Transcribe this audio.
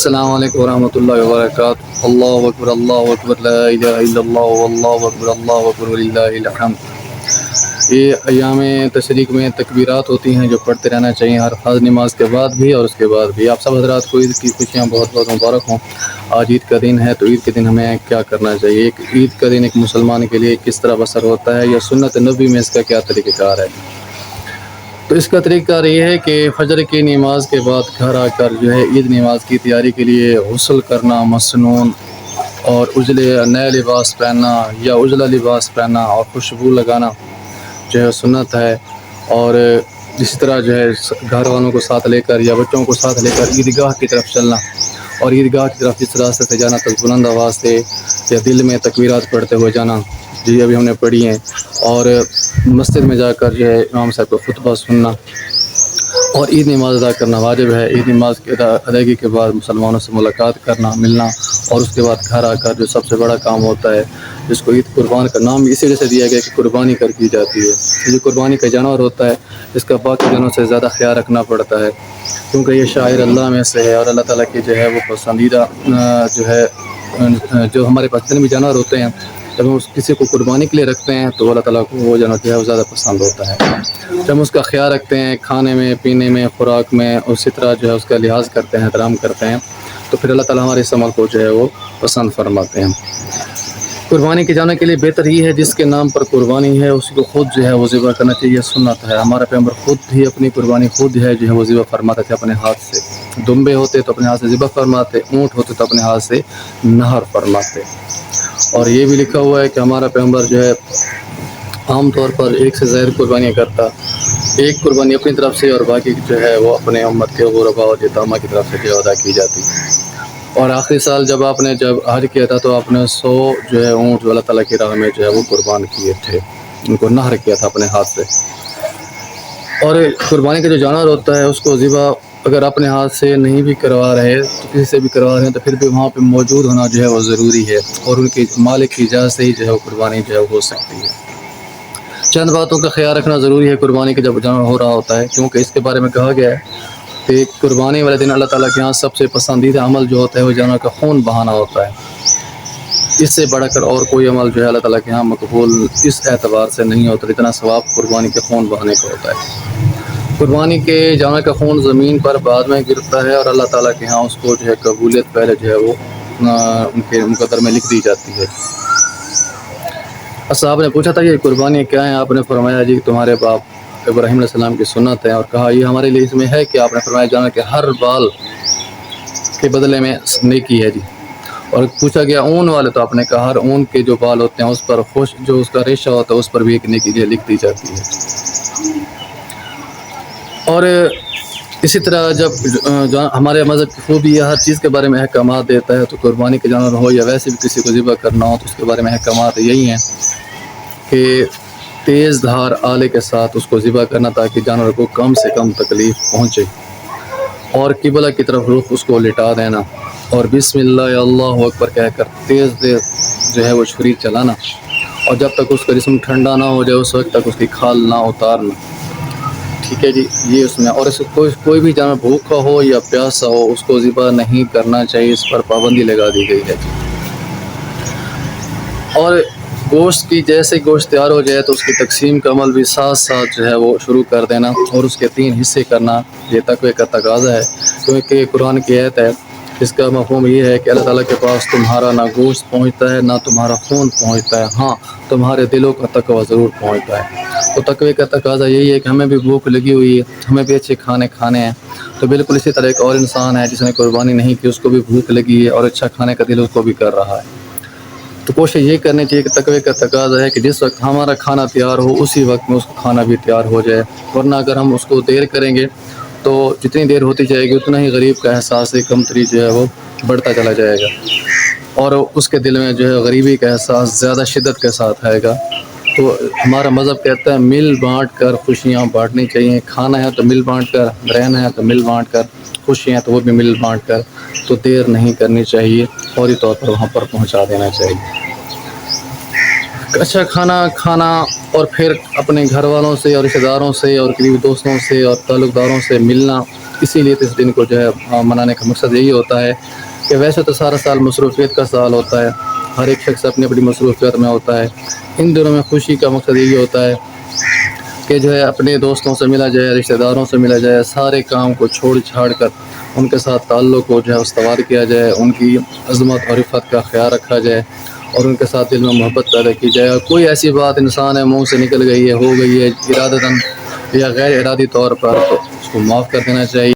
السلام علیکم ورحمۃ اللہ وبرکاتہ۔ اللہ اکبر لا الہ الا اللہ واللہ اکبر اللہ اکبر وللہ الحمد۔ یہ ایام تشریق میں تکبیرات ہوتی ہیں جو پڑھتے رہنا چاہیے ہر فرض نماز کے بعد بھی اور اس کے بعد بھی۔ آپ سب حضرات کو عید کی خوشیاں بہت بہت مبارک ہوں۔ آج عید کا دن ہے تو عید کے دن ہمیں کیا کرنا چاہیے؟ ایک عید کا دن ایک مسلمان کے لیے کس طرح بسر ہوتا ہے یا سنت نبی میں اس کا کیا طریقہ کار ہے؟ تو اس کا طریقہ یہ ہے کہ فجر کی نماز کے بعد گھر آ کر جو ہے عید نماز کی تیاری کے لیے غسل کرنا مسنون اور نئے لباس پہننا یا اجلا لباس پہننا اور خوشبو لگانا جو ہے سنت ہے۔ اور اسی طرح جو ہے گھر والوں کو ساتھ لے کر یا بچوں کو ساتھ لے کر عیدگاہ کی طرف چلنا اور عیدگاہ کی طرف جس راستے سے جانا تو بلند آواز سے یا دل میں تکبیرات پڑھتے ہوئے جانا، جی ابھی ہم نے پڑھی ہیں، اور مسجد میں جا کر جو ہے امام صاحب کو خطبہ سننا اور عید نماز ادا کرنا واجب ہے۔ عید نماز کی ادائیگی کے بعد مسلمانوں سے ملاقات کرنا ملنا اور اس کے بعد گھر آ کر جو سب سے بڑا کام ہوتا ہے جس کو عید قربان کا نام اسی وجہ سے دیا گیا کہ قربانی کر کی جاتی ہے۔ یہ جو قربانی کا جانور ہوتا ہے اس کا باقی جانوروں سے زیادہ خیال رکھنا پڑتا ہے کیونکہ یہ شاعر اللہ میں سے ہے اور اللہ تعالیٰ کی جو ہے وہ پسندیدہ جو ہے جو ہمارے پاس جتنے بھی جانور ہوتے ہیں جب ہم کسی کو قربانی کے لیے رکھتے ہیں تو اللہ تعالیٰ کو وہ جانور جو ہے وہ زیادہ پسند ہوتا ہے۔ جب ہم اس کا خیال رکھتے ہیں کھانے میں پینے میں خوراک میں اسی طرح جو ہے اس کا لحاظ کرتے ہیں احترام کرتے ہیں تو پھر اللہ تعالیٰ ہمارے اس عمل کو جو ہے وہ پسند فرماتے ہیں۔ قربانی کے جانے کے لیے بہتر یہ ہے جس کے نام پر قربانی ہے اسی کو خود جو ہے وہ ذبح کرنا چاہیے، سنت ہے۔ ہمارا پیغمبر خود ہی اپنی قربانی خود ہے جو ہے وہ ذبح فرماتے تھے اپنے ہاتھ سے۔ دمبے ہوتے تو اپنے ہاتھ سے ذبح فرماتے، اونٹ ہوتے تو اپنے ہاتھ سے نہر فرماتے۔ اور یہ بھی لکھا ہوا ہے کہ ہمارا پیغمبر جو ہے عام طور پر ایک سے زائد قربانیاں کرتا، ایک قربانی اپنی طرف سے اور باقی جو ہے وہ اپنے امت کے غرباء اور یتامہ کی طرف سے جو ادا کی جاتی۔ اور آخری سال جب آپ نے حج کیا تھا تو آپ نے 100 جو ہے اونٹ جو اللہ تعالیٰ کی راہ میں جو ہے وہ قربان کیے تھے، ان کو نہر کیا تھا اپنے ہاتھ سے۔ اور قربانی کا جو جانور ہوتا ہے اس کو ذبح اگر اپنے ہاتھ سے نہیں بھی کروا رہے تو کسی سے بھی کروا رہے ہیں تو پھر بھی وہاں پہ موجود ہونا جو ہے وہ ضروری ہے اور ان کے مالک کی اجازت سے ہی جو ہے وہ قربانی جو ہے ہو سکتی ہے۔ چند باتوں کا خیال رکھنا ضروری ہے قربانی کے جب جانور ہو رہا ہوتا ہے کیونکہ اس کے بارے میں کہا گیا ہے کہ قربانی والے دن اللہ تعالیٰ کے یہاں سب سے پسندیدہ عمل جو ہوتا ہے وہ جانور کا خون بہانا ہوتا ہے۔ اس سے بڑھ کر اور کوئی عمل جو ہے اللہ تعالیٰ کے یہاں مقبول اس اعتبار سے نہیں ہوتا اتنا ثواب قربانی کے خون بہانے کا ہوتا ہے۔ قربانی کے جانور کا خون زمین پر بعد میں گرتا ہے اور اللہ تعالیٰ کے یہاں اس کو جو ہے قبولیت پہلے جو ہے وہ ان کے مقدر میں لکھ دی جاتی ہے۔ صاحب نے پوچھا تھا یہ قربانی کیا ہے؟ آپ نے فرمایا جی تمہارے باپ ابراہیم علیہ السلام کی سنت ہے، اور کہا یہ ہمارے لیے اس میں ہے کہ آپ نے فرمایا جانور کے ہر بال کے بدلے میں نیکی ہے جی۔ اور پوچھا گیا اون والے تو آپ نے کہا ہر اون کے جو بال ہوتے ہیں اس پر جو اس کا ریشہ ہوتا ہے اس پر بھی ایک نیکی جو لکھ دی جاتی ہے۔ اور اسی طرح جب ہمارے مذہب کی خوبی ہر چیز کے بارے میں احکامات دیتا ہے تو قربانی کے جانور ہو یا ویسے بھی کسی کو ذبح کرنا ہو تو اس کے بارے میں احکامات یہی ہیں کہ تیز دھار آلے کے ساتھ اس کو ذبح کرنا تاکہ جانور کو کم سے کم تکلیف پہنچے، اور قبلہ کی طرف رخ اس کو لٹا دینا اور بسم اللہ اللہ اکبر کہہ کر تیز جو ہے وہ چھری چلانا، اور جب تک اس کا جسم ٹھنڈا نہ ہو جائے اس وقت تک اس کی کھال نہ اتارنا۔ ٹھیک ہے جی، یہ اس میں، اور اس کوئی بھی جانور بھوکا ہو یا پیاسا ہو اس کو ذبح نہیں کرنا چاہیے، اس پر پابندی لگا دی گئی ہے۔ اور گوشت کی جیسے گوشت تیار ہو جائے تو اس کی تقسیم کا عمل بھی ساتھ ساتھ جو ہے وہ شروع کر دینا اور اس کے 3 حصے کرنا، یہ تقوی کا تقاضا ہے کیونکہ قرآن کی آیت ہے اس کا مفہوم یہ ہے کہ اللہ تعالیٰ کے پاس تمہارا نہ گوشت پہنچتا ہے نہ تمہارا خون پہنچتا ہے، ہاں تمہارے دلوں کا تقوی ضرور پہنچتا ہے۔ تو تقوی کا تقاضا یہی ہے کہ ہمیں بھی بھوک لگی ہوئی ہے، ہمیں بھی اچھے کھانے ہیں، تو بالکل اسی طرح ایک اور انسان ہے جس نے قربانی نہیں کی، اس کو بھی بھوک لگی ہے اور اچھا کھانے کا دل اس کو بھی کر رہا ہے، تو کوشش یہ کرنی چاہیے کہ تقوی کا تقاضا ہے کہ جس وقت ہمارا کھانا تیار ہو اسی وقت میں اس کا کھانا بھی تیار ہو جائے، ورنہ اگر ہم اس کو دیر کریں گے تو جتنی دیر ہوتی جائے گی اتنا ہی غریب کا احساس کمتری جو ہے وہ بڑھتا چلا جائے گا اور اس کے دل میں جو ہے غریبی کا احساس زیادہ شدت کے ساتھ آئے گا۔ تو ہمارا مذہب کہتا ہے مل بانٹ کر خوشیاں بانٹنی چاہیے، کھانا ہے تو مل بانٹ کر، رہنا ہے تو مل بانٹ کر، خوشیاں ہیں تو وہ بھی مل بانٹ کر، تو دیر نہیں کرنی چاہیے، فوری طور پر وہاں پر پہنچا دینا چاہیے۔ اچھا کھانا اور پھر اپنے گھر والوں سے اور رشتہ داروں سے اور قریبی دوستوں سے اور تعلق داروں سے ملنا اسی لیے اس دن کو جو ہے منانے کا مقصد یہی ہوتا ہے کہ ویسے تو سارا سال مصروفیت کا سال ہوتا ہے، ہر ایک شخص اپنی اپنی مصروفیت میں ہوتا ہے، ان دنوں میں خوشی کا مقصد یہی ہوتا ہے کہ جو ہے اپنے دوستوں سے ملا جائے، رشتہ داروں سے ملا جائے، سارے کام کو چھوڑ چھاڑ کر ان کے ساتھ تعلق کو جو ہے استوار کیا جائے، ان کی عظمت اور عفت کا خیال رکھا جائے اور ان کے ساتھ دل میں محبت پیدا کی جائے، اور کوئی ایسی بات انسان ہے منہ سے نکل گئی ہے، ہو گئی ہے ارادتاً یا غیر ارادی طور پر، تو اس کو معاف کر دینا چاہیے۔